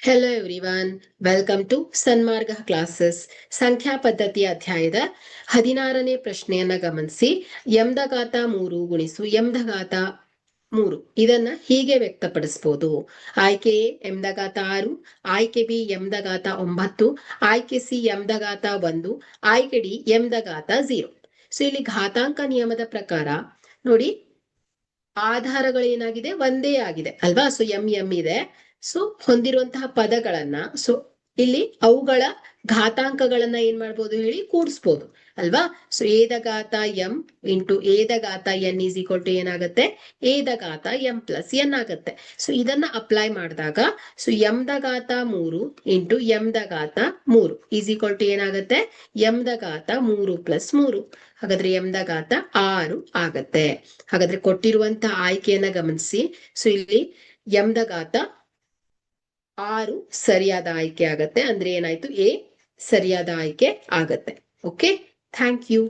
Hello everyone, welcome to Sanmarga classes. ಸಂಖ್ಯಾ ಪದ್ಧತಿಯ ಅಧ್ಯಾಯದ 16ನೇ ಪ್ರಶ್ನೆಯನ್ನ ಗಮನಿಸಿ. m⁻3 ಗುಣಿಸು m⁻3 ಇದನ್ನ ಹೀಗೆ ವ್ಯಕ್ತಪಡಿಸಬಹುದು. ಆಯ್ಕೆ ಎ m⁻6, ಆಯ್ಕೆ ಬಿ m⁻9, ಆಯ್ಕೆ ಸಿ m⁻1, ಆಯ್ಕೆ ಡಿ m⁻0. ಸೊ ಇಲ್ಲಿ ಘಾತಾಂಕ ನಿಯಮದ ಪ್ರಕಾರ ನೋಡಿ, ಆಧಾರಗಳು ಏನಾಗಿದೆ, ಒಂದೇ ಆಗಿದೆ ಅಲ್ವಾ. ಸೊ ಎಂ ಇದೆ. ಸೊ ಹೊಂದಿರುವಂತಹ ಪದಗಳನ್ನ ಇಲ್ಲಿ ಅವುಗಳ ಘಾತಾಂಕಗಳನ್ನ ಏನ್ ಮಾಡ್ಬೋದು ಹೇಳಿ, ಕೂಡಿಸ್ಬೋದು ಅಲ್ವಾ. So m into n is equal to ಏನಾಗುತ್ತೆ, m+n ಆಗುತ್ತೆ. ಸೊ ಇದನ್ನ ಅಪ್ಲೈ ಮಾಡಿದಾಗ m⁻3 into m⁻3 is equal to ಏನಾಗುತ್ತೆ, m⁻3+3. ಹಾಗಾದ್ರೆ m⁻6 ಆಗತ್ತೆ. ಹಾಗಾದ್ರೆ ಕೊಟ್ಟಿರುವಂತಹ ಆಯ್ಕೆಯನ್ನ ಗಮನಿಸಿ. ಸೊ ಇಲ್ಲಿ m⁻6 ಸರಿಯಾದ ಆಯ್ಕೆ ಆಗತ್ತೆ. ಅಂದ್ರೆ ಏನಾಯ್ತು, ಎ ಸರಿಯಾದ ಆಯ್ಕೆ ಆಗತ್ತೆ. Okay, thank you.